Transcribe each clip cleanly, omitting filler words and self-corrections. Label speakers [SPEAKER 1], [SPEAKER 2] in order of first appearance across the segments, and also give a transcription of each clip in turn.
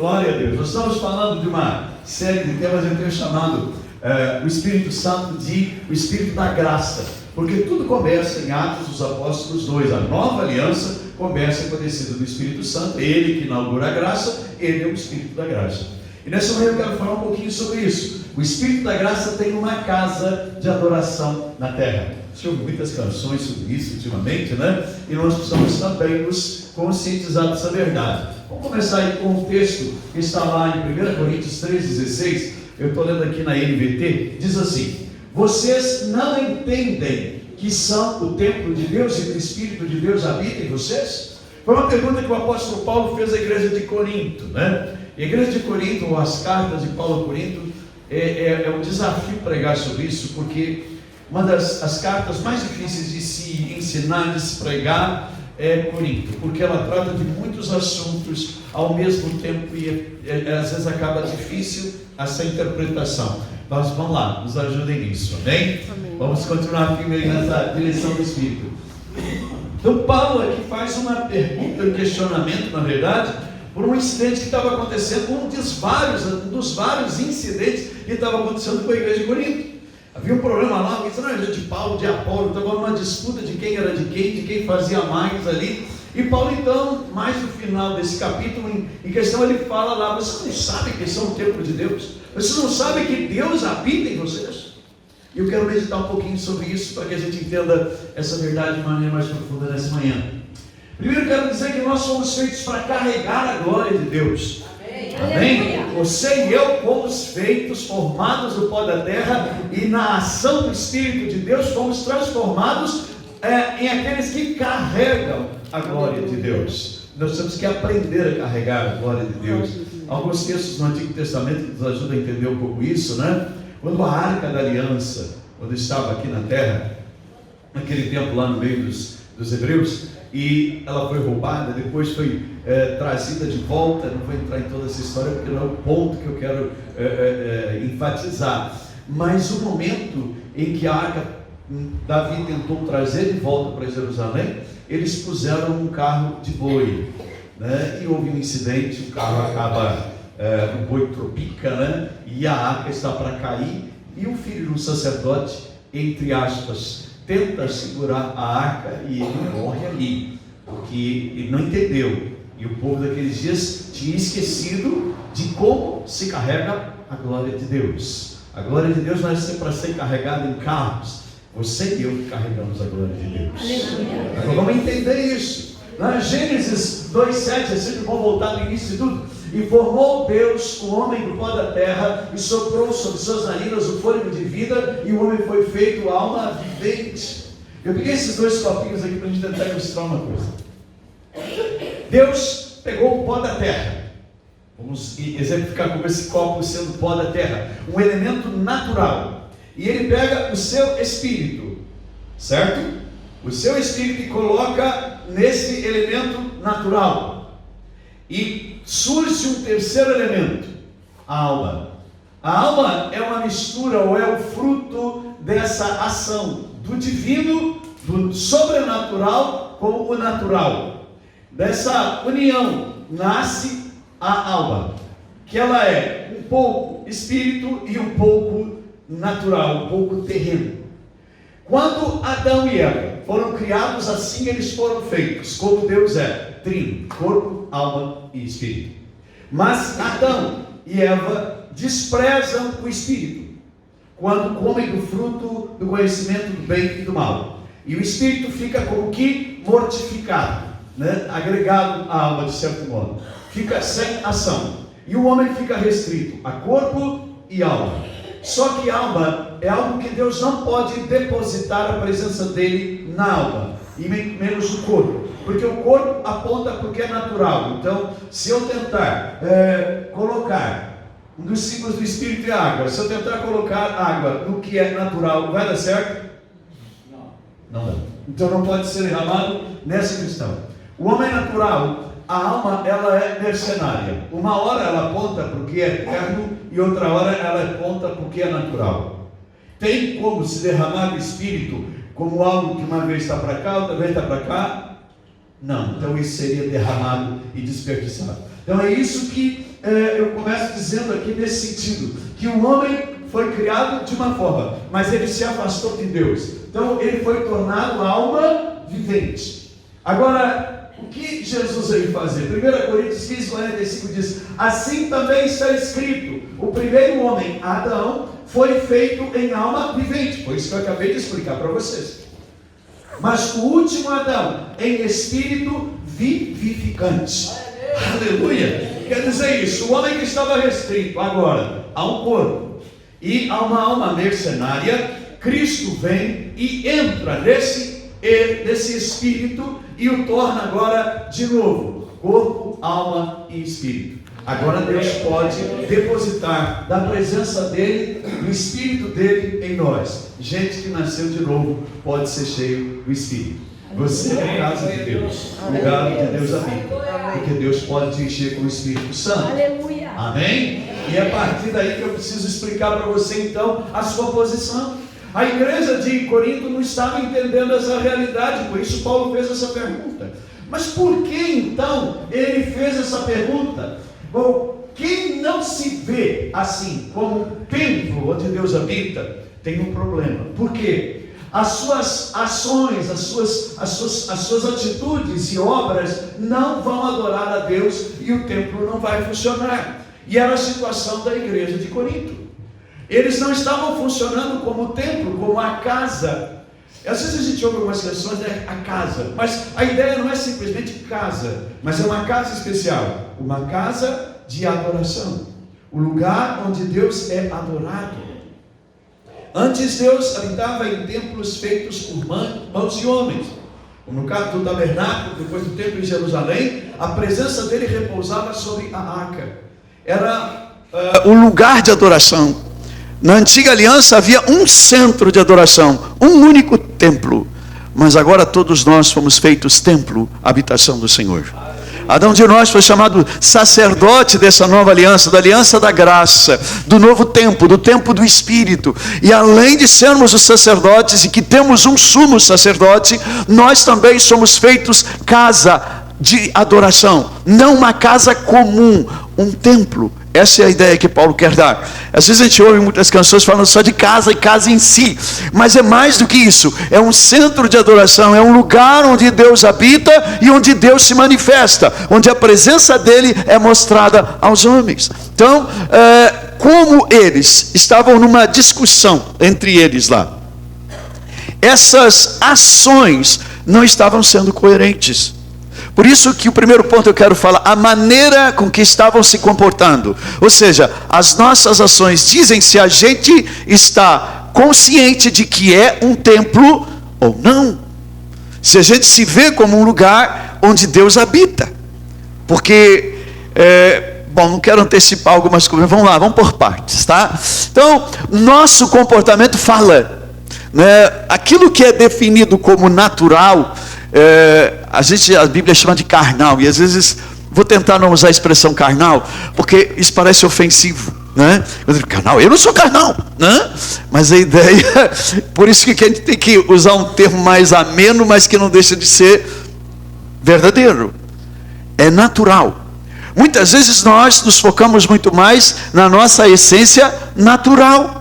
[SPEAKER 1] Glória a Deus. Nós estamos falando de uma série de temas que eu tenho chamado o Espírito Santo de o Espírito da Graça, porque tudo começa em Atos dos Apóstolos 2, a nova aliança começa com a descida do Espírito Santo, ele que inaugura a graça, ele é o Espírito da Graça. E nessa manhã eu quero falar um pouquinho sobre isso. O Espírito da Graça tem uma casa de adoração na terra. Você ouve muitas canções sobre isso ultimamente, né? E nós precisamos também nos conscientizar dessa verdade. Vamos começar aí com um texto que está lá em 1 Coríntios 3,16. Eu estou lendo aqui na NVT. Diz assim: vocês não entendem que são o templo de Deus e que o Espírito de Deus habita em vocês? Foi uma pergunta que o apóstolo Paulo fez à igreja de Corinto, né? E a igreja de Corinto, ou as cartas de Paulo a Corinto, é um desafio pregar sobre isso, porque uma das cartas mais difíceis de se ensinar, de se pregar, é Corinto, porque ela trata de muitos assuntos ao mesmo tempo e às vezes acaba difícil essa interpretação. Mas vamos lá, nos ajudem nisso, amém? Amém. Vamos continuar firme nessa direção do Espírito. Então Paulo aqui faz uma pergunta, um questionamento, na verdade, por um incidente que estava acontecendo, um dos vários incidentes que estava acontecendo com a igreja de Corinto. Havia um problema lá, não era de Paulo, de Apolo, estava uma disputa de quem era de quem fazia mais ali. E Paulo então, mais no final desse capítulo em questão, ele fala lá: vocês não sabem que são o templo de Deus? Vocês não sabem que Deus habita em vocês? E eu quero meditar um pouquinho sobre isso, para que a gente entenda essa verdade de maneira mais profunda nessa manhã. Primeiro quero dizer que nós somos feitos para carregar a glória de Deus. Amém? Você e eu fomos feitos, formados do pó da terra, e na ação do Espírito de Deus fomos transformados em aqueles que carregam a glória de Deus. Nós temos que aprender a carregar a glória de Deus. Alguns textos no Antigo Testamento que nos ajudam a entender um pouco isso, né? Quando a Arca da Aliança, quando estava aqui na terra, naquele tempo lá no meio dos hebreus, e ela foi roubada, depois foi trazida de volta. Não vou entrar em toda essa história porque não é o ponto que eu quero enfatizar, mas o momento em que a arca, Davi tentou trazer de volta para Jerusalém, eles puseram um carro de boi, né? E houve um incidente, o carro acaba, o boi tropica, né? E a arca está para cair, e o filho de um sacerdote, entre aspas, tenta segurar a arca e ele morre ali, porque ele não entendeu. E o povo daqueles dias tinha esquecido de como se carrega a glória de Deus. A glória de Deus não é sempre para ser carregada em carros. Você e eu que carregamos a glória de Deus. Agora vamos entender isso. Na Gênesis 2,7, é sempre bom voltar no início de tudo. E formou Deus o homem do pó da terra, e soprou sobre suas narinas o fôlego de vida, e o homem foi feito alma vivente. Eu peguei esses dois copinhos aqui para a gente tentar ilustrar uma coisa. Deus pegou o pó da terra. Vamos exemplificar como esse copo sendo pó da terra, um elemento natural. E ele pega o seu espírito, certo? O seu espírito, e coloca nesse elemento natural. E surge um terceiro elemento, a alma. A alma é uma mistura, ou é o fruto dessa ação do divino, do sobrenatural com o natural. Dessa união nasce a alma, que ela é um pouco espírito e um pouco natural, um pouco terreno. Quando Adão e Eva foram criados, assim eles foram feitos, como Deus é, trino, corpo, alma e espírito. Mas Adão e Eva desprezam o espírito quando comem do fruto do conhecimento do bem e do mal, e o espírito fica como que mortificado, né? Agregado à alma de certo modo, fica sem ação, e o homem fica restrito a corpo e alma. Só que alma é algo que Deus não pode depositar a presença dele na alma, e menos o corpo, porque o corpo aponta para o que é natural. Então, se eu tentar colocar um dos símbolos do Espírito é água, se eu tentar colocar água no que é natural, vai dar certo? Não dá. Então não pode ser derramado nessa questão. O homem natural, a alma, ela é mercenária. Uma hora ela aponta para o que é eterno, e outra hora ela aponta para o que é natural. Tem como se derramar o Espírito como algo que uma vez está para cá, outra vez está para cá? Não. Então isso seria derramado e desperdiçado. Então é isso que eu começo dizendo aqui nesse sentido, que o homem foi criado de uma forma, mas ele se afastou de Deus. Então ele foi tornado alma vivente. Agora, o que Jesus veio fazer? 1 Coríntios 15, 45 diz: assim também está escrito, o primeiro homem, Adão, foi feito em alma vivente. Foi isso que eu acabei de explicar para vocês. Mas o último Adão, em espírito vivificante. Aleluia! Quer dizer isso, o homem que estava restrito agora a um corpo e a uma alma mercenária, Cristo vem e entra nesse espírito e o torna agora de novo, corpo, alma e espírito. Agora Deus pode depositar da presença dele, do espírito dele em nós. Gente que nasceu de novo pode ser cheio do espírito. Você é a casa de Deus, o lugar onde Deus habita, porque Deus pode te encher com o Espírito Santo.
[SPEAKER 2] Aleluia.
[SPEAKER 1] Amém? E é a partir daí que eu preciso explicar para você então a sua posição. A igreja de Corinto não estava entendendo essa realidade, por isso Paulo fez essa pergunta. Mas por que então ele fez essa pergunta? Bom, quem não se vê assim como templo onde Deus habita, tem um problema. Por quê? As suas ações, as suas atitudes e obras não vão adorar a Deus e o templo não vai funcionar. E era a situação da igreja de Corinto. Eles não estavam funcionando como templo, como a casa. Às vezes a gente ouve algumas questões, né? A casa, mas a ideia não é simplesmente casa, mas é uma casa especial, uma casa de adoração, o lugar onde Deus é adorado. Antes Deus habitava em templos feitos por mãos de homens, como no caso do tabernáculo, depois do templo em Jerusalém, a presença dele repousava sobre a arca, era o lugar de adoração. Na antiga aliança havia um centro de adoração, um único templo, mas agora todos nós fomos feitos templo, habitação do Senhor. Cada um de nós foi chamado sacerdote dessa nova aliança, da aliança da graça, do novo tempo, do tempo do Espírito. E além de sermos os sacerdotes e que temos um sumo sacerdote, nós também somos feitos casa de adoração, não uma casa comum, um templo. Essa é a ideia que Paulo quer dar. Às vezes a gente ouve muitas canções falando só de casa e casa em si, mas é mais do que isso. É um centro de adoração, é um lugar onde Deus habita e onde Deus se manifesta, onde a presença dele é mostrada aos homens. Então, como eles estavam numa discussão entre eles lá, essas ações não estavam sendo coerentes. Por isso que o primeiro ponto eu quero falar, a maneira com que estavam se comportando. Ou seja, as nossas ações dizem se a gente está consciente de que é um templo ou não. Se a gente se vê como um lugar onde Deus habita. Porque, não quero antecipar algumas coisas, vamos lá, vamos por partes, tá? Então, nosso comportamento fala, né? Aquilo que é definido como natural, a Bíblia chama de carnal, e às vezes vou tentar não usar a expressão carnal, porque isso parece ofensivo, né? Eu digo, carnal, eu não sou carnal, né? Mas a ideia, por isso que a gente tem que usar um termo mais ameno, mas que não deixa de ser verdadeiro, é natural. Muitas vezes nós nos focamos muito mais na nossa essência natural.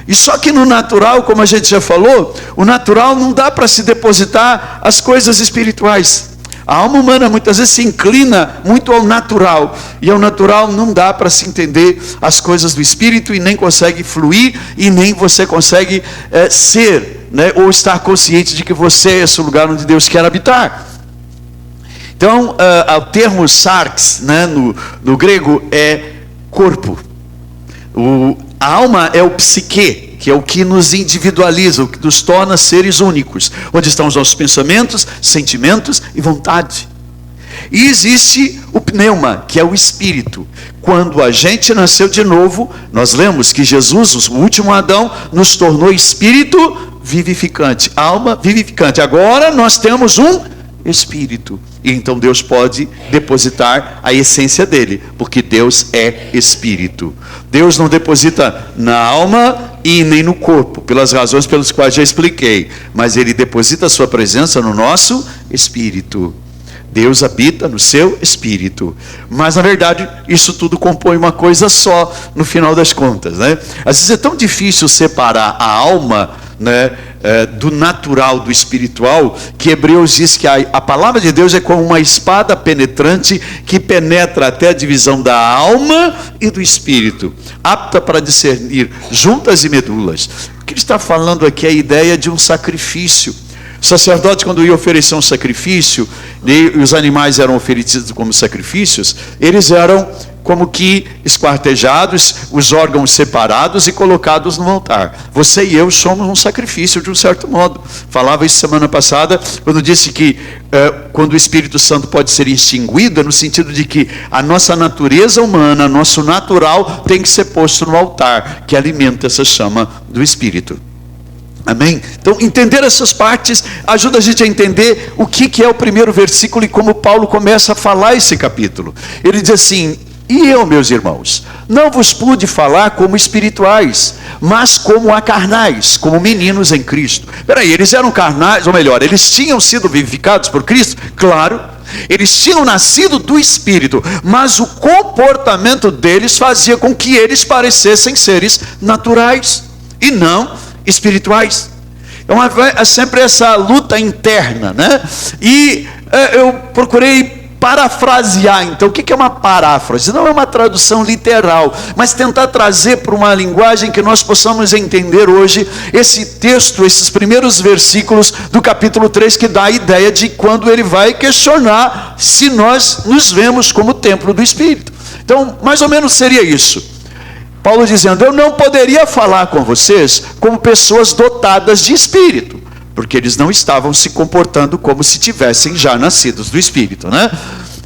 [SPEAKER 1] E só que no natural, como a gente já falou, o natural não dá para se depositar as coisas espirituais. A alma humana muitas vezes se inclina muito ao natural, e ao natural não dá para se entender as coisas do espírito, e nem consegue fluir, e nem você consegue ser, né, ou estar consciente de que você é esse lugar onde Deus quer habitar. Então, o termo sarx, né, no grego é corpo. A alma é o psique, que é o que nos individualiza, o que nos torna seres únicos, onde estão os nossos pensamentos, sentimentos e vontade. E existe o pneuma, que é o espírito. Quando a gente nasceu de novo, nós lemos que Jesus, o último Adão, nos tornou espírito vivificante, alma vivificante. Agora nós temos um espírito, e então Deus pode depositar a essência dele, porque Deus é espírito. Deus não deposita na alma e nem no corpo, pelas razões pelas quais já expliquei, mas ele deposita a sua presença no nosso espírito. Deus habita no seu espírito. Mas, na verdade, isso tudo compõe uma coisa só, no final das contas, né? Às vezes é tão difícil separar a alma, né, do natural, do espiritual, que Hebreus diz que a palavra de Deus é como uma espada penetrante que penetra até a divisão da alma e do espírito, apta para discernir juntas e medulas. O que ele está falando aqui é a ideia de um sacrifício. O sacerdote, quando ia oferecer um sacrifício, e os animais eram oferecidos como sacrifícios, eles eram como que esquartejados, os órgãos separados e colocados no altar. Você e eu somos um sacrifício, de um certo modo. Falava isso semana passada, quando disse que quando o Espírito Santo pode ser extinguido, no sentido de que a nossa natureza humana, nosso natural, tem que ser posto no altar, que alimenta essa chama do Espírito. Amém? Então, entender essas partes ajuda a gente a entender o que é o primeiro versículo e como Paulo começa a falar esse capítulo. Ele diz assim: e eu, meus irmãos, não vos pude falar como espirituais, mas como a carnais, como meninos em Cristo. Peraí, eles eram carnais, ou melhor, eles tinham sido vivificados por Cristo? Claro. Eles tinham nascido do Espírito, mas o comportamento deles fazia com que eles parecessem seres naturais e não espirituais. Então é sempre essa luta interna, né? E eu procurei parafrasear. Então, o que é uma paráfrase? Não é uma tradução literal, mas tentar trazer para uma linguagem que nós possamos entender hoje esse texto, esses primeiros versículos do capítulo 3, que dá a ideia de quando ele vai questionar se nós nos vemos como templo do Espírito. Então, mais ou menos seria isso. Paulo dizendo: eu não poderia falar com vocês como pessoas dotadas de Espírito, porque eles não estavam se comportando como se tivessem já nascidos do Espírito, né?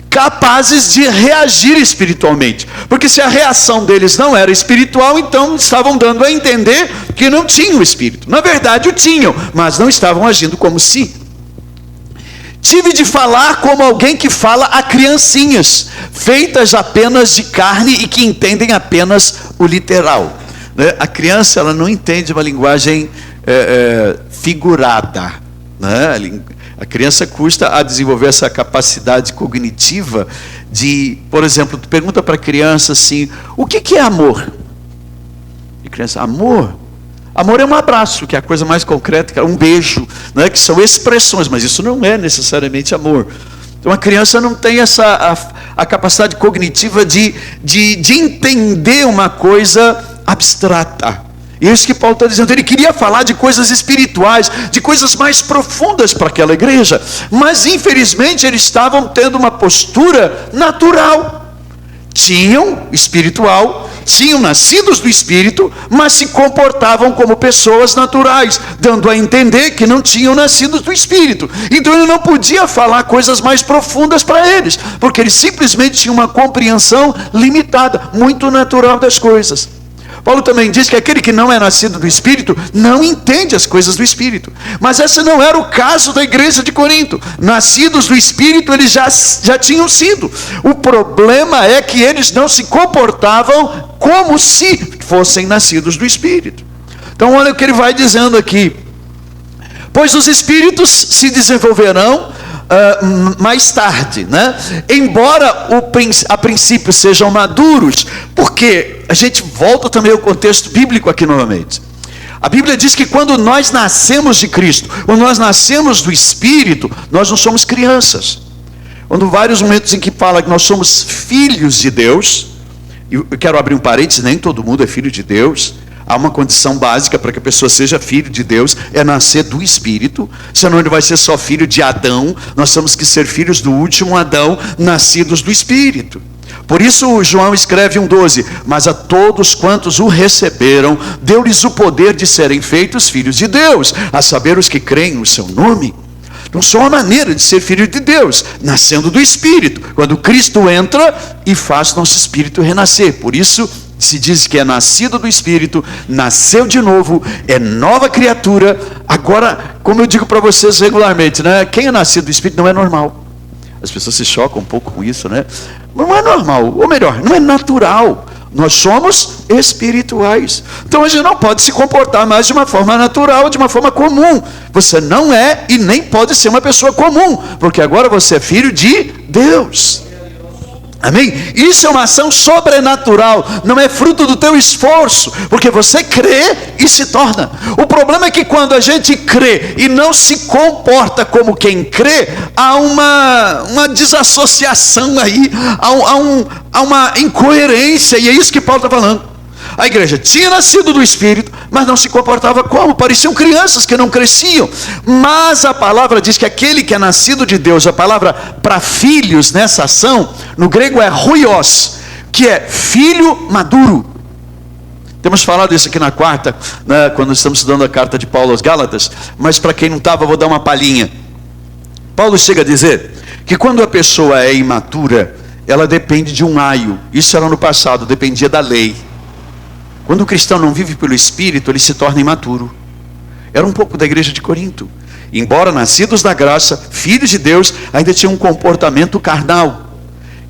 [SPEAKER 1] Capazes de reagir espiritualmente, porque se a reação deles não era espiritual, então estavam dando a entender que não tinham Espírito. Na verdade o tinham, mas não estavam agindo como se. Tive de falar como alguém que fala a criancinhas, feitas apenas de carne e que entendem apenas o literal, né? A criança, ela não entende uma linguagem figurada, né? A criança custa a desenvolver essa capacidade cognitiva de, por exemplo, tu pergunta para a criança assim: o que é amor? E a criança: amor? Amor é um abraço, que é a coisa mais concreta, um beijo, né? Que são expressões, mas isso não é necessariamente amor. Então a criança não tem a capacidade cognitiva de entender uma coisa abstrata. E é isso que Paulo está dizendo. Ele queria falar de coisas espirituais, de coisas mais profundas para aquela igreja, mas infelizmente eles estavam tendo uma postura natural. Tinham espiritual, tinham nascidos do Espírito, mas se comportavam como pessoas naturais, dando a entender que não tinham nascido do Espírito. Então ele não podia falar coisas mais profundas para eles, porque eles simplesmente tinham uma compreensão limitada, muito natural das coisas. Paulo também diz que aquele que não é nascido do Espírito não entende as coisas do Espírito. Mas esse não era o caso da igreja de Corinto. Nascidos do Espírito eles já tinham sido. O problema é que eles não se comportavam como se fossem nascidos do Espírito. Então olha o que ele vai dizendo aqui: pois os Espíritos se desenvolverão mais tarde, né? Embora a princípio sejam maduros, porque a gente volta também ao contexto bíblico aqui novamente. A Bíblia diz que quando nós nascemos de Cristo, quando nós nascemos do Espírito, nós não somos crianças. Quando vários momentos em que fala que nós somos filhos de Deus, eu quero abrir um parênteses: nem todo mundo é filho de Deus. Há uma condição básica para que a pessoa seja filho de Deus, é nascer do Espírito, senão ele vai ser só filho de Adão. Nós temos que ser filhos do último Adão, nascidos do Espírito. Por isso João escreve 1,12: mas a todos quantos o receberam, deu-lhes o poder de serem feitos filhos de Deus, a saber, os que creem no seu nome. Então só uma maneira de ser filho de Deus, nascendo do Espírito, quando Cristo entra e faz nosso espírito renascer. Por isso se diz que é nascido do Espírito, nasceu de novo, é nova criatura. Agora, como eu digo para vocês regularmente, né? Quem é nascido do Espírito não é normal. As pessoas se chocam um pouco com isso, né? Não é normal, ou melhor, não é natural.
[SPEAKER 2] Nós somos espirituais. Então a gente não pode se comportar mais de uma forma natural, de uma forma comum. Você não é e nem pode ser uma pessoa comum, porque agora você é filho de Deus. Amém? Isso é uma ação sobrenatural, não é fruto do teu esforço, porque você crê e se torna. O problema é que quando a gente crê e não se comporta como quem crê, há uma desassociação aí, há uma incoerência, e é isso que Paulo está falando. A igreja tinha nascido do Espírito, mas não se comportava como? Pareciam crianças que não cresciam. Mas a palavra diz que aquele que é nascido de Deus, a palavra para filhos nessa ação, no grego é huios, que é filho maduro. Temos falado isso aqui na quarta, né, quando estamos estudando a carta de Paulo aos Gálatas, mas para quem não estava, vou dar uma palhinha. Paulo chega a dizer que quando a pessoa é imatura, ela depende de um aio. Isso era no passado, dependia da lei. Quando o cristão não vive pelo Espírito, ele se torna imaturo. Era um pouco da igreja de Corinto. Embora nascidos da graça, filhos de Deus, ainda tinham um comportamento carnal.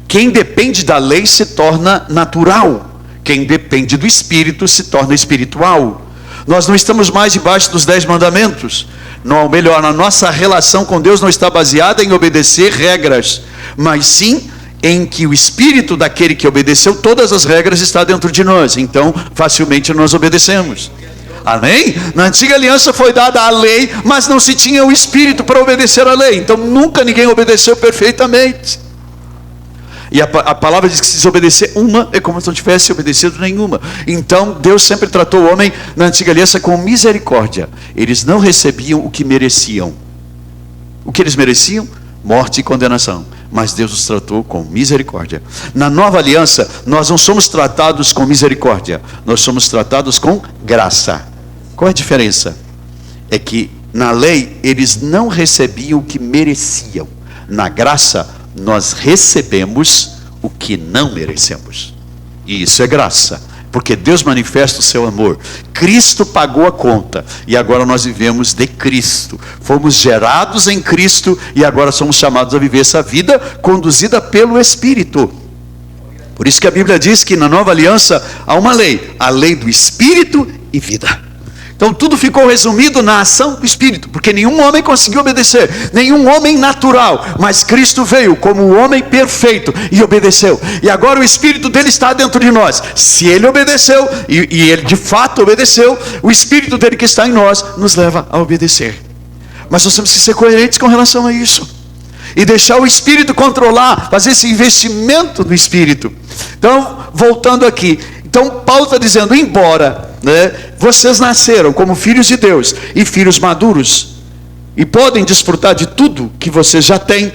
[SPEAKER 2] Quem depende da lei se torna natural. Quem depende do Espírito se torna espiritual. Nós não estamos mais debaixo dos 10 mandamentos. Não, ou melhor, a nossa relação com Deus não está baseada em obedecer regras, mas sim em que o espírito daquele que obedeceu todas as regras está dentro de nós. Então facilmente nós obedecemos. Amém? Na antiga aliança foi dada a lei, mas não se tinha o espírito para obedecer a lei. Então nunca ninguém obedeceu perfeitamente. E a palavra diz que se desobedecer uma, é como se não tivesse obedecido nenhuma. Então Deus sempre tratou o homem na antiga aliança com misericórdia. Eles não recebiam o que mereciam. O que eles mereciam? Morte e condenação. Mas Deus os tratou com misericórdia. Na nova aliança, nós não somos tratados com misericórdia, nós somos tratados com graça. Qual é a diferença? É que na lei eles não recebiam o que mereciam. Na graça, nós recebemos o que não merecemos. E isso é graça, porque Deus manifesta o seu amor. Cristo pagou a conta, e agora nós vivemos de Cristo. Fomos gerados em Cristo, e agora somos chamados a viver essa vida conduzida pelo Espírito. Por isso que a Bíblia diz que na nova aliança há uma lei, a lei do Espírito e vida. Então tudo ficou resumido na ação do Espírito, porque nenhum homem conseguiu obedecer, nenhum homem natural, mas Cristo veio como o homem perfeito e obedeceu, e agora o Espírito dele está dentro de nós. Se ele obedeceu, e ele de fato obedeceu, o Espírito dele que está em nós nos leva a obedecer. Mas nós temos que ser coerentes com relação a isso, e deixar o Espírito controlar, fazer esse investimento no Espírito. Então, voltando aqui, então Paulo está dizendo, embora vocês nasceram como filhos de Deus e filhos maduros, e podem desfrutar de tudo que vocês já têm,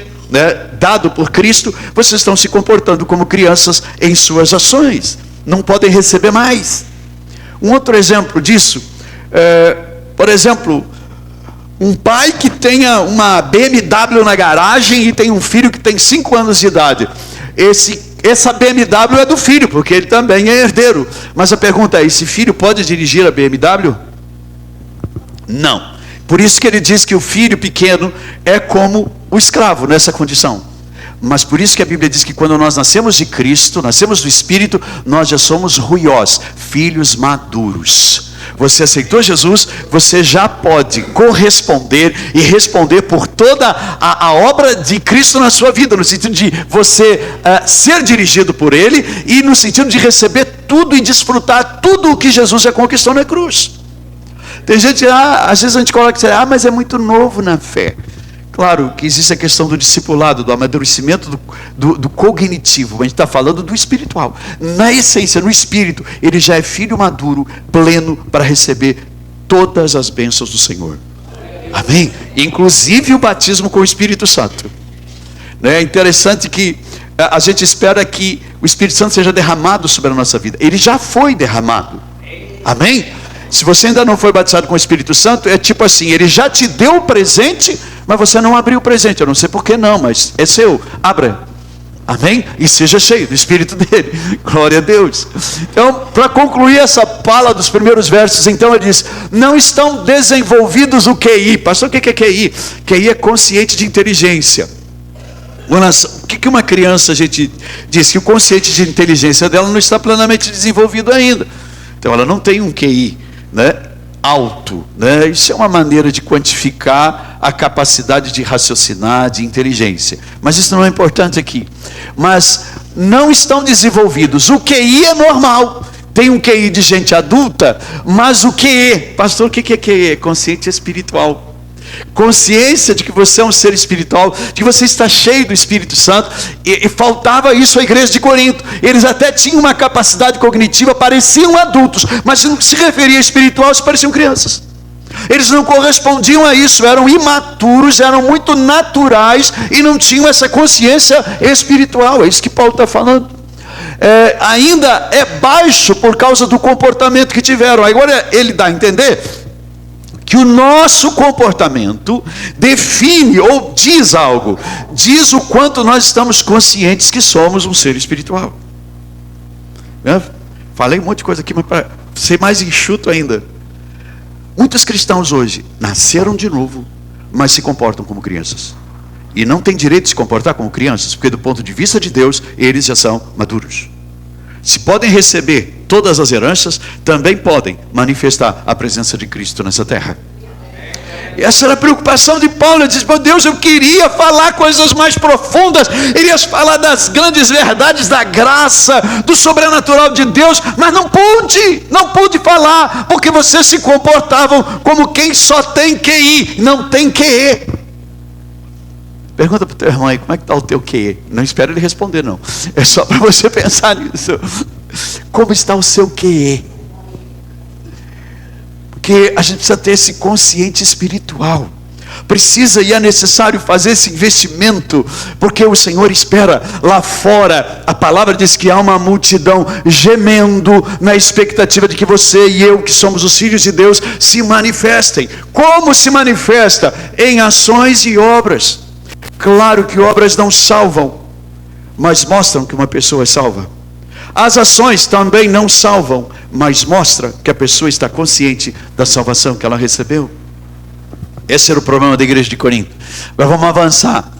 [SPEAKER 2] dado por Cristo, vocês estão se comportando como crianças em suas ações, não podem receber mais. Um outro exemplo disso, por exemplo, um pai que tenha uma BMW na garagem e tem um filho que tem 5 anos de idade. Essa BMW é do filho, porque ele também é herdeiro. Mas a pergunta é, esse filho pode dirigir a BMW? Não. Por isso que ele diz que o filho pequeno é como o escravo nessa condição. Mas por isso que a Bíblia diz que quando nós nascemos de Cristo, nascemos do Espírito, nós já somos huios, filhos maduros. Você aceitou Jesus, você já pode corresponder e responder por toda a obra de Cristo na sua vida, no sentido de você ser dirigido por Ele, e no sentido de receber tudo e desfrutar tudo o que Jesus já conquistou na cruz. Tem gente, às vezes a gente coloca, mas é muito novo na fé. Claro que existe a questão do discipulado, do amadurecimento do cognitivo, mas a gente está falando do espiritual. Na essência, no espírito, ele já é filho maduro, pleno, para receber todas as bênçãos do Senhor. Amém? Inclusive o batismo com o Espírito Santo. É interessante que a gente espera que o Espírito Santo seja derramado sobre a nossa vida. Ele já foi derramado. Amém? Se você ainda não foi batizado com o Espírito Santo, é tipo assim, ele já te deu o presente, mas você não abriu o presente. Eu não sei por que não, mas é seu. Abra. Amém? E seja cheio do Espírito dele. Glória a Deus. Então, para concluir essa fala dos primeiros versos, então ele diz, não estão desenvolvidos o QI. Pastor, o que é QI? QI é consciente de inteligência. O que uma criança, a gente diz que o consciente de inteligência dela não está plenamente desenvolvido ainda. Então ela não tem um QI, né, alto, né? Isso é uma maneira de quantificar a capacidade de raciocinar, de inteligência. Mas isso não é importante aqui. Mas não estão desenvolvidos. O QI é normal. Tem um QI de gente adulta, mas o QE, pastor, o que é QE? Consciente espiritual. Consciência de que você é um ser espiritual, de que você está cheio do Espírito Santo, e faltava isso à igreja de Corinto. Eles até tinham uma capacidade cognitiva, pareciam adultos, mas no que se referia a espiritual, eles pareciam crianças. Eles não correspondiam a isso, eram imaturos, eram muito naturais e não tinham essa consciência espiritual. É isso que Paulo está falando. Ainda é baixo por causa do comportamento que tiveram. Agora ele dá a entender que o nosso comportamento define ou diz algo, diz o quanto nós estamos conscientes que somos um ser espiritual. Falei um monte de coisa aqui, mas para ser mais enxuto ainda, muitos cristãos hoje nasceram de novo, mas se comportam como crianças, e não têm direito de se comportar como crianças, porque do ponto de vista de Deus, eles já são maduros. Se podem receber todas as heranças, também podem manifestar a presença de Cristo nessa terra. E essa era a preocupação de Paulo. Ele diz: meu Deus, eu queria falar coisas mais profundas, iria falar das grandes verdades da graça, do sobrenatural de Deus, mas não pude falar, porque vocês se comportavam como quem só tem QI, não tem QE. Pergunta para o teu irmão aí, como é que está o teu QE? Não espera ele responder, não. É só para você pensar nisso. Como está o seu QE? Porque a gente precisa ter esse consciente espiritual. Precisa e é necessário fazer esse investimento, porque o Senhor espera lá fora. A palavra diz que há uma multidão gemendo na expectativa de que você e eu, que somos os filhos de Deus, se manifestem. Como se manifesta? Em ações e obras. Claro que obras não salvam, mas mostram que uma pessoa é salva. As ações também não salvam, mas mostram que a pessoa está consciente da salvação que ela recebeu. Esse era o problema da igreja de Corinto. Agora vamos avançar.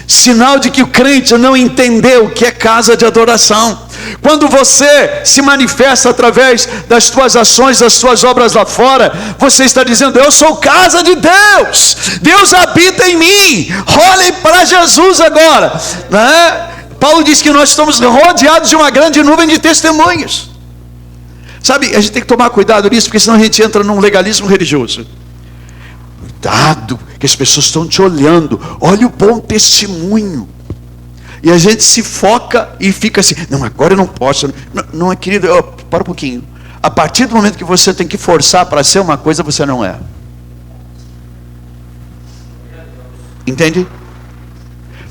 [SPEAKER 2] Sinal de que o crente não entendeu o que é casa de adoração. Quando você se manifesta através das tuas ações, das tuas obras lá fora, você está dizendo: eu sou casa de Deus, Deus habita em mim. Olhem para Jesus agora, né? Paulo diz que nós estamos rodeados de uma grande nuvem de testemunhas. Sabe, a gente tem que tomar cuidado nisso, porque senão a gente entra num legalismo religioso. Cuidado, que as pessoas estão te olhando, olha o bom testemunho. E a gente se foca e fica assim: não, agora eu não posso. Não é, querido, para um pouquinho. A partir do momento que você tem que forçar para ser uma coisa, você não é. Entende?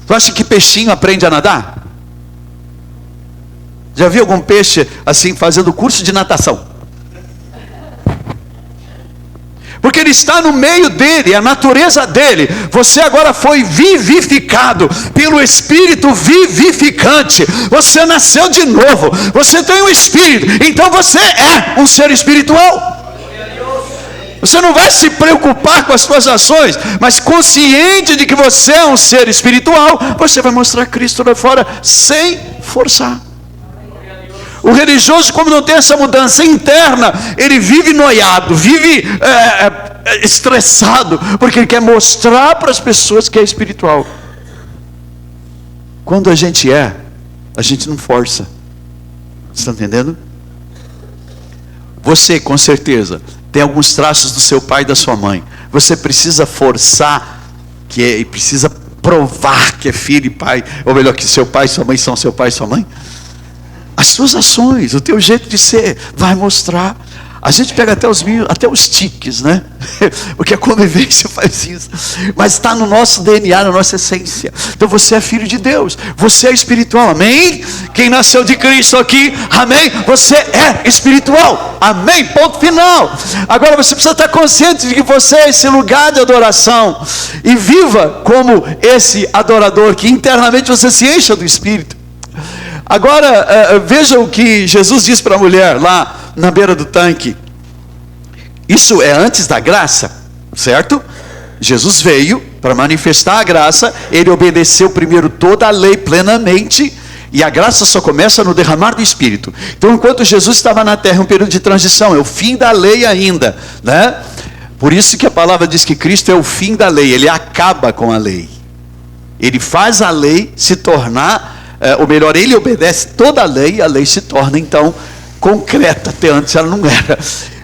[SPEAKER 2] Tu acha que peixinho aprende a nadar? Já viu algum peixe assim fazendo curso de natação? Porque ele está no meio dele, a natureza dele. Você agora foi vivificado pelo Espírito vivificante. Você nasceu de novo. Você tem um Espírito. Então você é um ser espiritual. Você não vai se preocupar com as suas ações, mas consciente de que você é um ser espiritual, você vai mostrar Cristo lá fora sem forçar. O religioso, como não tem essa mudança interna, ele vive noiado, vive estressado, porque ele quer mostrar para as pessoas que é espiritual. Quando a gente não força. Você está entendendo? Você, com certeza, tem alguns traços do seu pai e da sua mãe. Você precisa forçar, e precisa provar que é filho e pai, ou melhor, que seu pai e sua mãe são seu pai e sua mãe. As suas ações, o teu jeito de ser, vai mostrar. A gente pega até os tiques, né? Porque a convivência faz isso. Mas está no nosso DNA, na nossa essência. Então você é filho de Deus. Você é espiritual, amém? Quem nasceu de Cristo aqui, amém? Você é espiritual, amém? Ponto final. Agora você precisa estar consciente de que você é esse lugar de adoração. E viva como esse adorador, que internamente você se encha do Espírito. Agora, veja o que Jesus diz para a mulher lá na beira do tanque. Isso é antes da graça, certo? Jesus veio Para manifestar a graça, ele obedeceu primeiro toda a lei plenamente, e a graça só começa no derramar do Espírito. Então, enquanto Jesus estava na terra, um período de transição, é o fim da lei ainda, né? Por isso que a palavra diz que Cristo é o fim da lei, ele acaba com a lei. Ele faz a lei se tornar, ou melhor, ele obedece toda a lei se torna então concreta, até antes ela não era.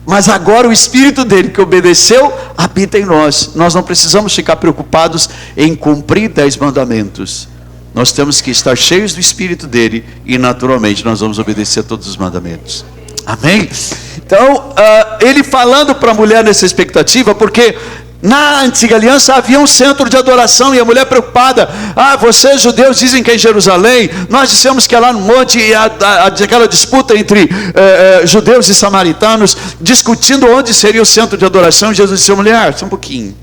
[SPEAKER 2] Mas agora o Espírito dele que obedeceu, habita em nós. Nós não precisamos ficar preocupados em cumprir 10 mandamentos. Nós temos que estar cheios do Espírito dele, e naturalmente nós vamos obedecer a todos os mandamentos. Amém? Então, ele falando para a mulher nessa expectativa, porque na antiga aliança havia um centro de adoração, e a mulher preocupada: vocês judeus dizem que é em Jerusalém, nós dissemos que é lá no monte, e aquela disputa entre judeus e samaritanos, discutindo onde seria o centro de adoração. Jesus disse: mulher, só um pouquinho,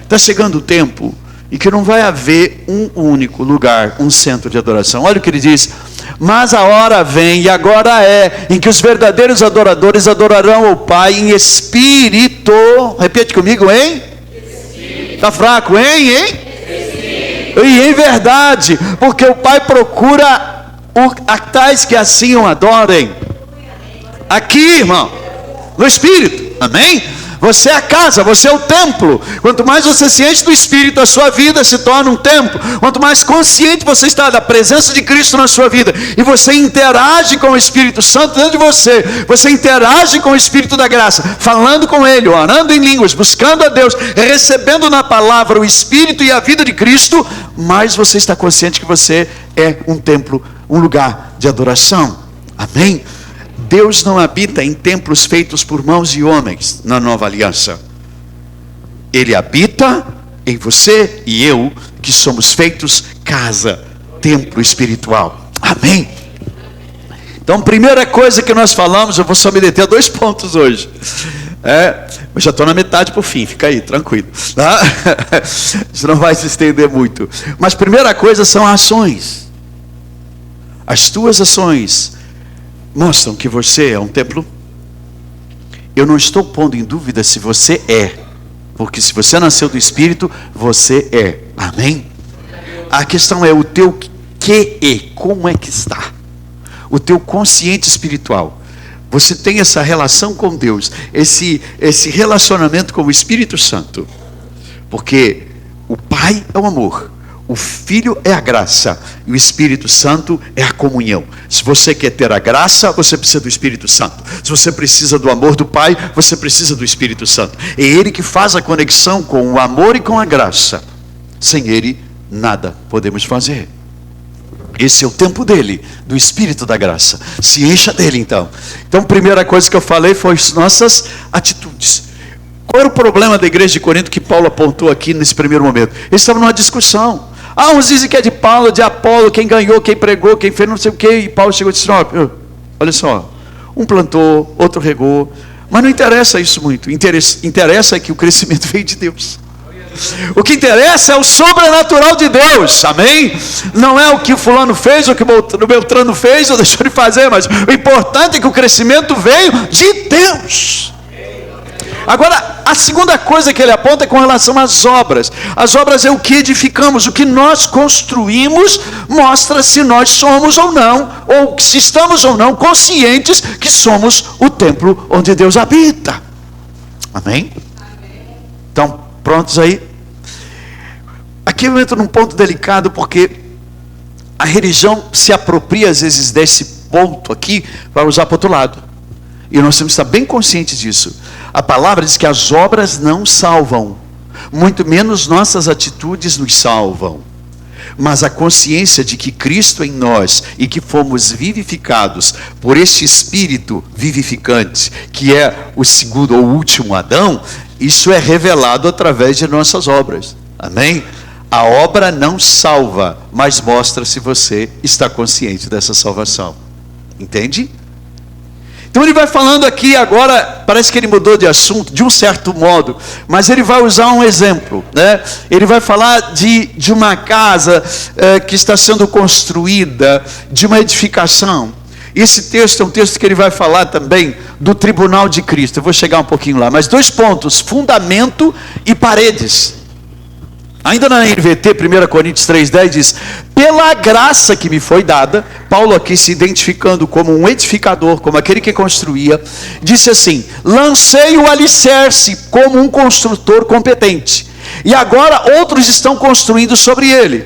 [SPEAKER 2] está chegando o tempo e que não vai haver um único lugar, um centro de adoração. Olha o que ele diz: mas a hora vem, e agora é, em que os verdadeiros adoradores adorarão ao Pai em espírito. Repete comigo, hein? Está fraco, hein? E em verdade, porque o Pai procura tais que assim o adorem. Aqui, irmão, no Espírito, amém? Você é a casa, você é o templo. Quanto mais você se enche do Espírito, a sua vida se torna um templo. Quanto mais consciente você está da presença de Cristo na sua vida, e você interage com o Espírito Santo dentro de você, você interage com o Espírito da graça, falando com Ele, orando em línguas, buscando a Deus, recebendo na palavra o Espírito e a vida de Cristo, mais você está consciente que você é um templo, um lugar de adoração. Amém? Deus não habita em templos feitos por mãos de homens na nova aliança. Ele habita em você e eu, que somos feitos casa, templo espiritual. Amém? Então, primeira coisa que nós falamos, eu vou só me deter a 2 pontos hoje. Eu já estou na metade por fim, fica aí, tranquilo. Tá? Isso não vai se estender muito. Mas primeira coisa são ações. As tuas ações mostram que você é um templo. Eu não estou pondo em dúvida se você é, porque se você nasceu do Espírito, você é. Amém? A questão é o teu que, como é que está? O teu consciente espiritual. Você tem essa relação com Deus, esse relacionamento com o Espírito Santo. Porque o Pai é o amor, o Filho é a graça, e o Espírito Santo é a comunhão. Se você quer ter a graça, você precisa do Espírito Santo. Se você precisa do amor do Pai, você precisa do Espírito Santo. É Ele que faz a conexão com o amor e com a graça. Sem Ele, nada podemos fazer. Esse é o tempo dele, do Espírito da graça. Se encha dele então. Então, a primeira coisa que eu falei foi as nossas atitudes. Qual era o problema da igreja de Corinto que Paulo apontou aqui nesse primeiro momento? Eles estavam numa discussão. Uns dizem que é de Paulo, de Apolo, quem ganhou, quem pregou, quem fez não sei o que. E Paulo chegou e disse: olha só, um plantou, outro regou. Mas não interessa isso muito. Interessa é que o crescimento veio de Deus. O que interessa é o sobrenatural de Deus, amém? Não é o que o fulano fez, o que o Beltrano fez ou deixou de fazer, mas o importante é que o crescimento veio de Deus. Agora, a segunda coisa que ele aponta é com relação às obras. As obras é o que edificamos, o que nós construímos, mostra se nós somos ou não, ou se estamos ou não conscientes que somos o templo onde Deus habita. Amém? Então, prontos aí? Aqui eu entro num ponto delicado, porque a religião se apropria às vezes desse ponto aqui para usar para o outro lado. E nós temos que estar bem conscientes disso. A palavra diz que as obras não salvam, muito menos nossas atitudes nos salvam. Mas a consciência de que Cristo em nós e que fomos vivificados por este Espírito vivificante, que é o segundo ou último Adão, isso é revelado através de nossas obras. Amém? A obra não salva, mas mostra se você está consciente dessa salvação. Entende? Então ele vai falando aqui agora, parece que ele mudou de assunto, de um certo modo, mas ele vai usar um exemplo, né? Ele vai falar de uma casa que está sendo construída, de uma edificação. Esse texto é um texto que ele vai falar também do tribunal de Cristo. Eu vou chegar um pouquinho lá, mas 2 pontos: fundamento e paredes. Ainda na NVT, 1 Coríntios 3,10 diz: pela graça que me foi dada, Paulo aqui se identificando como um edificador, como aquele que construía, disse assim: lancei o alicerce como um construtor competente, e agora outros estão construindo sobre ele.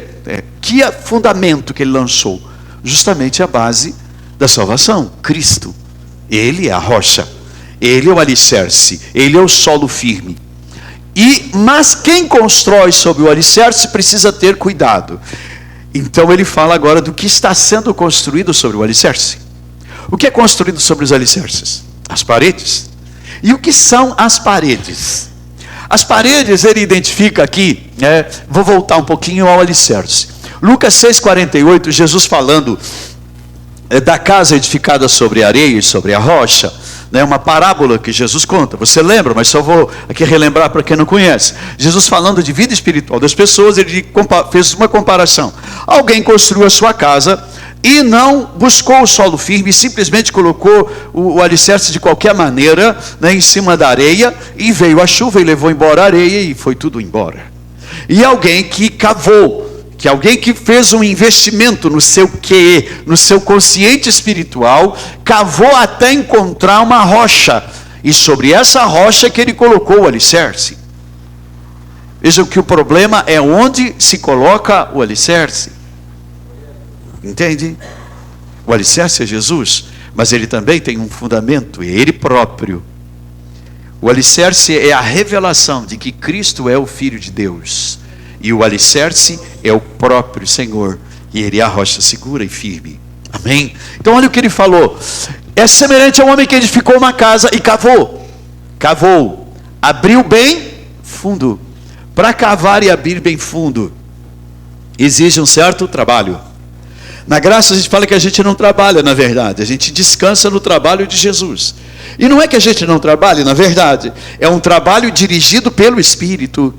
[SPEAKER 2] Que fundamento que ele lançou? Justamente a base da salvação, Cristo. Ele é a rocha, ele é o alicerce, ele é o solo firme. Mas quem constrói sobre o alicerce precisa ter cuidado. Então ele fala agora do que está sendo construído sobre o alicerce. O que é construído sobre os alicerces? As paredes. E o que são as paredes? As paredes ele identifica aqui, vou voltar um pouquinho ao alicerce. Lucas 6,48, Jesus falando da casa edificada sobre a areia e sobre a rocha, uma parábola que Jesus conta, você lembra, mas só vou aqui relembrar para quem não conhece. Jesus falando de vida espiritual das pessoas, ele fez uma comparação. Alguém construiu a sua casa e não buscou o solo firme, simplesmente colocou o alicerce de qualquer maneira, em cima da areia, e veio a chuva e levou embora a areia e foi tudo embora. E alguém que cavou, que alguém que fez um investimento no seu QE, no seu consciente espiritual, cavou até encontrar uma rocha, e sobre essa rocha que ele colocou o alicerce. Vejam que o problema é onde se coloca o alicerce. Entende? O alicerce é Jesus, mas ele também tem um fundamento, é ele próprio. O alicerce é a revelação de que Cristo é o Filho de Deus. E o alicerce é o próprio Senhor. E ele é a rocha segura e firme. Amém? Então olha o que ele falou. É semelhante a um homem que edificou uma casa e cavou. Cavou. Abriu bem fundo. Para cavar e abrir bem fundo, exige um certo trabalho. Na graça a gente fala que a gente não trabalha, na verdade. A gente descansa no trabalho de Jesus. E não é que a gente não trabalhe, na verdade. É um trabalho dirigido pelo Espírito.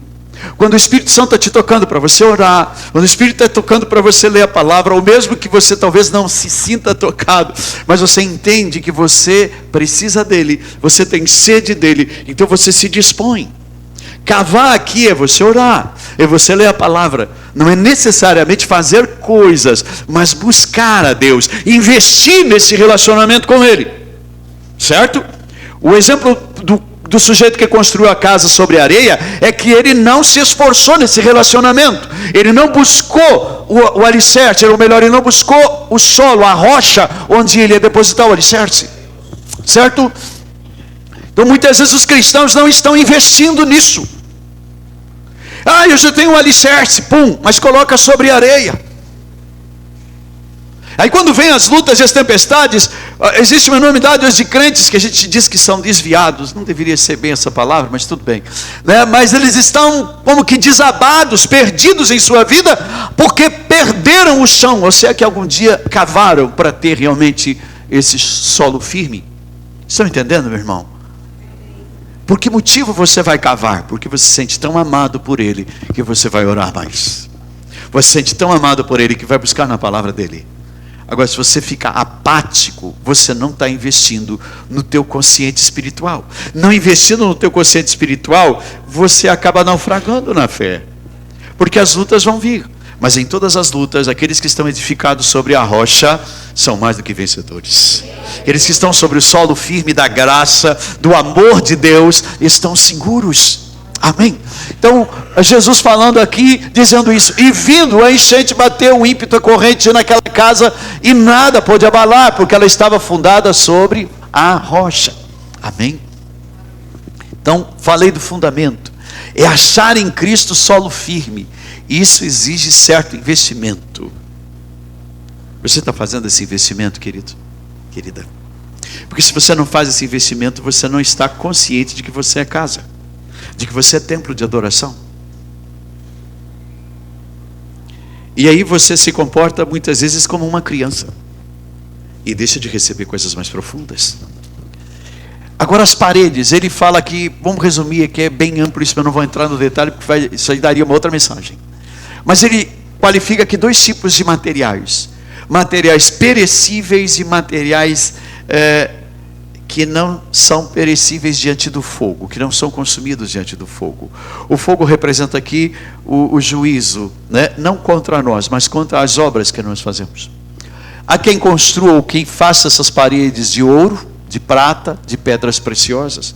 [SPEAKER 2] Quando o Espírito Santo está te tocando para você orar, quando o Espírito está tocando para você ler a palavra, ou mesmo que você talvez não se sinta tocado, mas você entende que você precisa dele, você tem sede dele, então você se dispõe. Cavar aqui é você orar, é você ler a palavra, não é necessariamente fazer coisas, mas buscar a Deus, investir nesse relacionamento com ele, certo? O exemplo do sujeito que construiu a casa sobre a areia é que ele não se esforçou nesse relacionamento, ele não buscou o alicerce, ou melhor, ele não buscou o solo, a rocha onde ele ia depositar o alicerce, certo? Então muitas vezes os cristãos não estão investindo nisso. Eu já tenho um alicerce, mas coloca sobre a areia. Aí quando vem as lutas e as tempestades, existe uma enormidade de crentes que a gente diz que são desviados, não deveria ser bem essa palavra, mas tudo bem, mas eles estão como que desabados, perdidos em sua vida, porque perderam o chão, ou seja, que algum dia cavaram para ter realmente esse solo firme. Estão entendendo, meu irmão? Por que motivo você vai cavar? Porque você se sente tão amado por ele, que você vai orar mais. Você se sente tão amado por ele, que vai buscar na palavra dele. Agora, se você ficar apático, você não está investindo no teu consciente espiritual. Não investindo no teu consciente espiritual, você acaba naufragando na fé. Porque as lutas vão vir. Mas em todas as lutas, aqueles que estão edificados sobre a rocha, são mais do que vencedores. Aqueles que estão sobre o solo firme da graça, do amor de Deus, estão seguros. Amém? Então, Jesus falando aqui, dizendo isso. E vindo a enchente, bateu o ímpeto, a corrente naquela casa, e nada pôde abalar, porque ela estava fundada sobre a rocha. Amém? Então, falei do fundamento. É achar em Cristo solo firme. Isso exige certo investimento. Você está fazendo esse investimento, querido? Querida? Porque se você não faz esse investimento, você não está consciente de que você é casa, de que você é templo de adoração. E aí você se comporta muitas vezes como uma criança e deixa de receber coisas mais profundas. Agora as paredes, ele fala aqui, vamos resumir aqui, é bem amplo isso, mas eu não vou entrar no detalhe, porque isso aí daria uma outra mensagem. Mas ele qualifica aqui dois tipos de materiais. Materiais perecíveis e materiais que não são perecíveis diante do fogo, que não são consumidos diante do fogo. O fogo representa aqui o juízo, né? Não contra nós, mas contra as obras que nós fazemos. Há quem construa ou quem faça essas paredes de ouro, de prata, de pedras preciosas.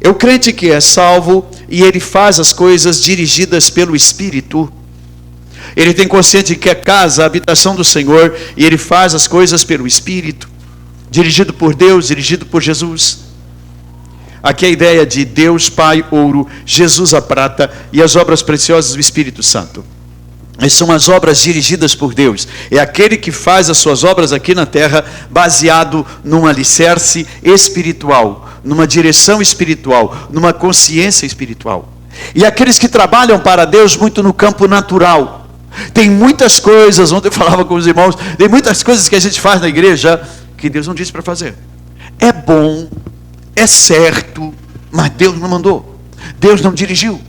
[SPEAKER 2] É o crente que é salvo e ele faz as coisas dirigidas pelo Espírito. Ele tem consciência de que é casa, a habitação do Senhor, e ele faz as coisas pelo Espírito, dirigido por Deus, dirigido por Jesus. Aqui a ideia de Deus Pai, ouro, Jesus a prata e as obras preciosas do Espírito Santo. Essas são as obras dirigidas por Deus. É aquele que faz as suas obras aqui na terra baseado num alicerce espiritual, numa direção espiritual, numa consciência espiritual. E aqueles que trabalham para Deus muito no campo natural. Tem muitas coisas, ontem eu falava com os irmãos, tem muitas coisas que a gente faz na igreja que Deus não disse para fazer. É bom, é certo, mas Deus não mandou. Deus não dirigiu.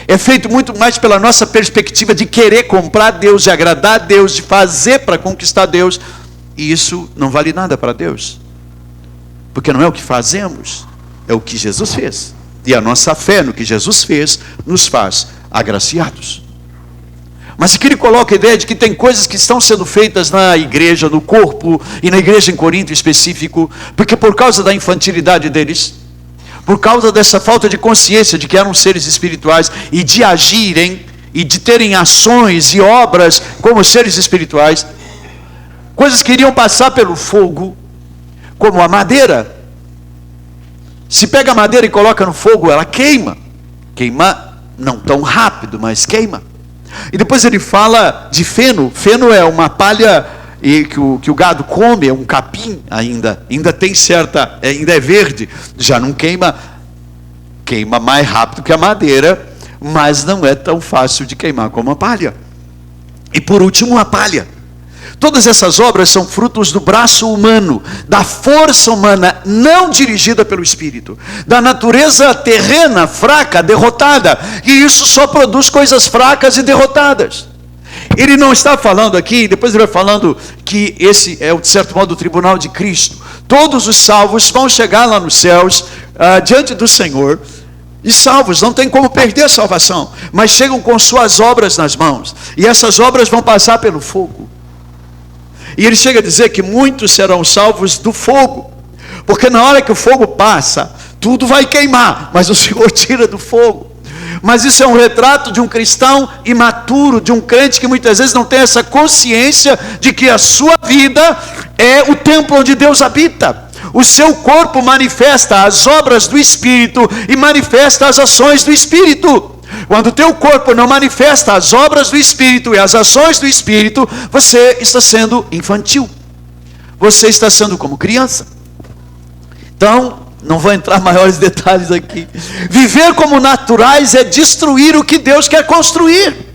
[SPEAKER 2] É feito muito mais pela nossa perspectiva de querer comprar Deus, de agradar a Deus, de fazer para conquistar Deus. E isso não vale nada para Deus. Porque não é o que fazemos, é o que Jesus fez. E a nossa fé no que Jesus fez nos faz agraciados. Mas aqui ele coloca a ideia de que tem coisas que estão sendo feitas na igreja, no corpo, e na igreja em Corinto em específico, porque por causa da infantilidade deles, por causa dessa falta de consciência de que eram seres espirituais, e de agirem, e de terem ações e obras como seres espirituais, coisas que iriam passar pelo fogo, como a madeira. Se pega a madeira e coloca no fogo, ela queima. Queima não tão rápido, mas queima. E depois ele fala de feno. Feno é uma palha que o gado come, é um capim ainda tem certa, ainda é verde, já não queima mais rápido que a madeira, mas não é tão fácil de queimar como a palha. E por último, a palha. Todas essas obras são frutos do braço humano, da força humana não dirigida pelo Espírito, da natureza terrena, fraca, derrotada, e isso só produz coisas fracas e derrotadas. Ele não está falando aqui, depois ele vai falando que esse é, de certo modo, o tribunal de Cristo. Todos os salvos vão chegar lá nos céus, diante do Senhor, e salvos, não tem como perder a salvação, mas chegam com suas obras nas mãos, e essas obras vão passar pelo fogo. E ele chega a dizer que muitos serão salvos do fogo, porque na hora que o fogo passa, tudo vai queimar, mas o Senhor tira do fogo. Mas isso é um retrato de um cristão imaturo, de um crente que muitas vezes não tem essa consciência de que a sua vida é o templo onde Deus habita. O seu corpo manifesta as obras do Espírito e manifesta as ações do Espírito. Quando o teu corpo não manifesta as obras do Espírito e as ações do Espírito, você está sendo infantil. Você está sendo como criança. Então, não vou entrar em maiores detalhes aqui. Viver como naturais é destruir o que Deus quer construir.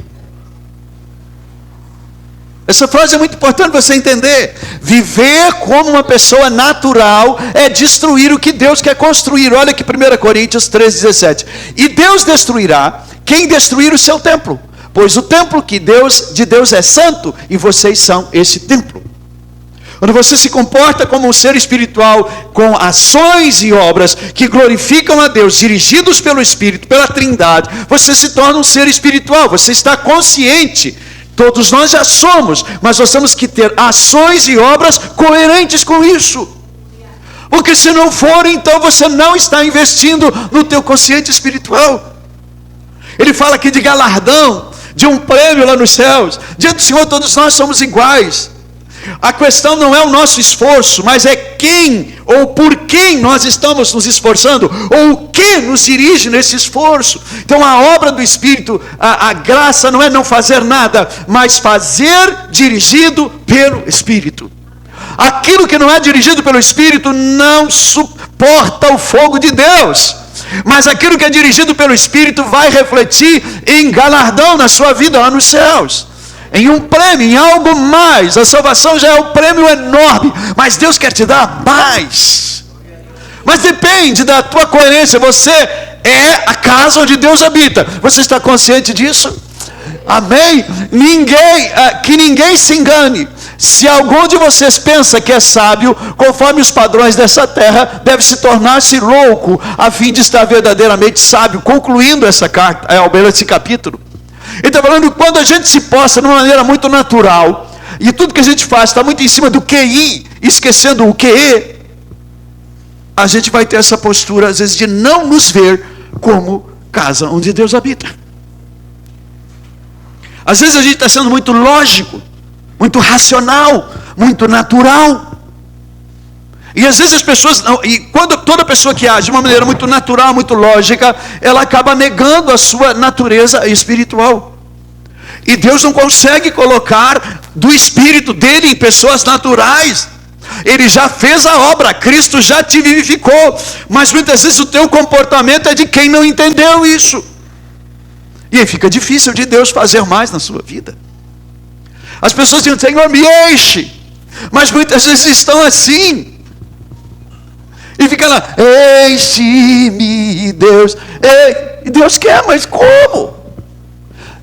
[SPEAKER 2] Essa frase é muito importante você entender. Viver como uma pessoa natural é destruir o que Deus quer construir. Olha aqui 1 Coríntios 3,17. E Deus destruirá quem destruir o seu templo, pois o templo de Deus é santo, e vocês são esse templo. Quando você se comporta como um ser espiritual, com ações e obras que glorificam a Deus, dirigidos pelo Espírito, pela Trindade, você se torna um ser espiritual, você está consciente. Todos nós já somos, mas nós temos que ter ações e obras coerentes com isso. Porque se não for, então você não está investindo no teu consciente espiritual. Ele fala aqui de galardão, de um prêmio lá nos céus. Diante do Senhor todos nós somos iguais. A questão não é o nosso esforço, mas é quem ou por quem nós estamos nos esforçando, ou o que nos dirige nesse esforço. Então a obra do Espírito, a graça não é não fazer nada, mas fazer dirigido pelo Espírito. Aquilo que não é dirigido pelo Espírito não suporta o fogo de Deus. Mas aquilo que é dirigido pelo Espírito vai refletir em galardão na sua vida lá nos céus. Em um prêmio, em algo mais. A salvação já é um prêmio enorme, mas Deus quer te dar mais. Mas depende da tua coerência. Você é a casa onde Deus habita. Você está consciente disso? Amém? Que ninguém se engane. Se algum de vocês pensa que é sábio, conforme os padrões dessa terra, deve se tornar-se louco, a fim de estar verdadeiramente sábio. Concluindo essa carta, esse capítulo. Ele está falando que quando a gente se posta de uma maneira muito natural, e tudo que a gente faz está muito em cima do QI, esquecendo o QE, a gente vai ter essa postura, às vezes, de não nos ver como casa onde Deus habita. Às vezes a gente está sendo muito lógico, muito racional, muito natural. E às vezes as pessoas, e quando toda pessoa que age de uma maneira muito natural, muito lógica, ela acaba negando a sua natureza espiritual. E Deus não consegue colocar do espírito dele em pessoas naturais. Ele já fez a obra, Cristo já te vivificou. Mas muitas vezes o teu comportamento é de quem não entendeu isso. E aí fica difícil de Deus fazer mais na sua vida. As pessoas dizem, Senhor, me enche. Mas muitas vezes estão assim. E fica lá, enche-me, Deus. E Deus quer, mas como?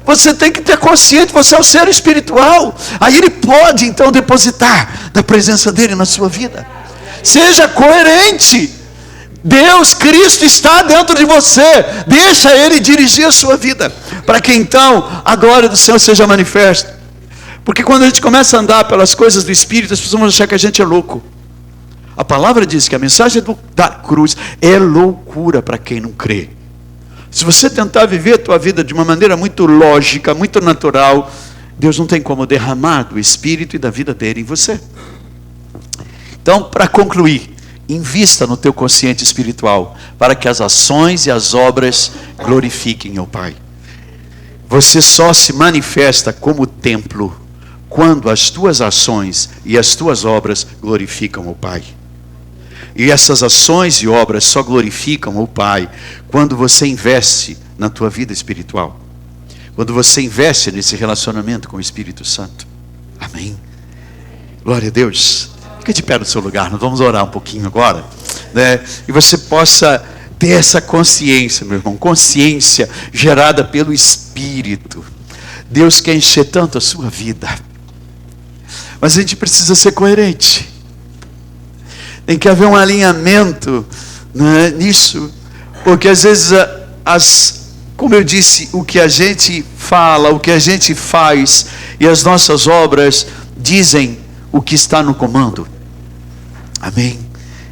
[SPEAKER 2] Você tem que ter consciente, você é um ser espiritual. Aí Ele pode então depositar da presença dEle na sua vida. Seja coerente. Deus, Cristo está dentro de você. Deixa Ele dirigir a sua vida, para que então a glória do Senhor seja manifesta. Porque quando a gente começa a andar pelas coisas do Espírito, as pessoas vão achar que a gente é louco. A palavra diz que a mensagem da cruz é loucura para quem não crê. Se você tentar viver a tua vida de uma maneira muito lógica, muito natural, Deus não tem como derramar do Espírito e da vida dele em você. Então, para concluir, invista no teu consciente espiritual, para que as ações e as obras glorifiquem ao Pai. Você só se manifesta como templo quando as tuas ações e as tuas obras glorificam o Pai. E essas ações e obras só glorificam o Pai quando você investe na tua vida espiritual. Quando você investe nesse relacionamento com o Espírito Santo. Amém? Glória a Deus. Fica de pé no seu lugar, nós vamos orar um pouquinho agora, né? E você possa ter essa consciência, meu irmão, consciência gerada pelo Espírito. Deus quer encher tanto a sua vida, mas a gente precisa ser coerente. Tem que haver um alinhamento, né, nisso, porque às vezes como eu disse, o que a gente fala, o que a gente faz e as nossas obras dizem o que está no comando. Amém?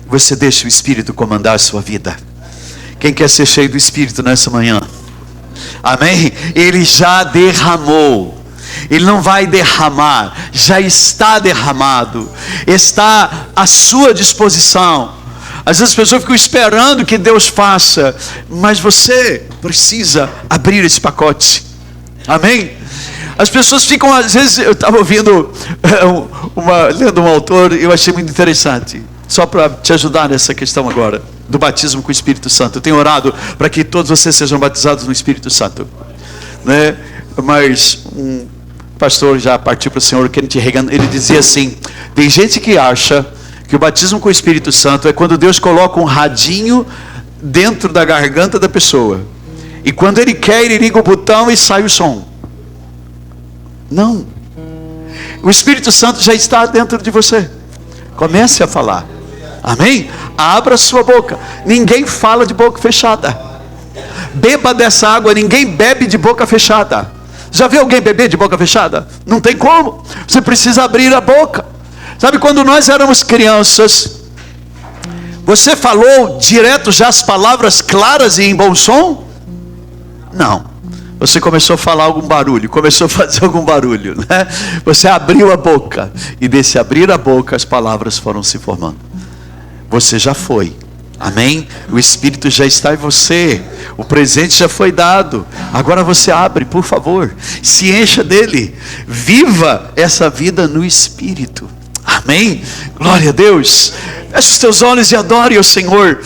[SPEAKER 2] Você deixa o Espírito comandar a sua vida. Quem quer ser cheio do Espírito nessa manhã? Amém? Ele já derramou. Ele não vai derramar, já está derramado, está à sua disposição. Às vezes as pessoas ficam esperando que Deus faça, mas você precisa abrir esse pacote. Amém? As pessoas ficam, às vezes, eu estava ouvindo, lendo um autor, eu achei muito interessante, só para te ajudar nessa questão agora, do batismo com o Espírito Santo. Eu tenho orado para que todos vocês sejam batizados no Espírito Santo, né? Mas um pastor já partiu para o Senhor, ele dizia assim, tem gente que acha que o batismo com o Espírito Santo é quando Deus coloca um radinho dentro da garganta da pessoa, e quando Ele quer, Ele liga o botão e sai o som. Não, o Espírito Santo já está dentro de você. Comece a falar. Amém? Abra sua boca. Ninguém fala de boca fechada. Beba dessa água. Ninguém bebe de boca fechada. Já viu alguém beber de boca fechada? Não tem como. Você precisa abrir a boca. Sabe, quando nós éramos crianças, você falou direto já as palavras claras e em bom som? Não. Você começou a falar algum barulho, começou a fazer algum barulho, né? Você abriu a boca, e desse abrir a boca as palavras foram se formando. Você já foi, amém? O Espírito já está em você, o presente já foi dado. Agora você abre, por favor, se encha dele, viva essa vida no Espírito. Amém? Glória a Deus. Feche os teus olhos e adore o Senhor.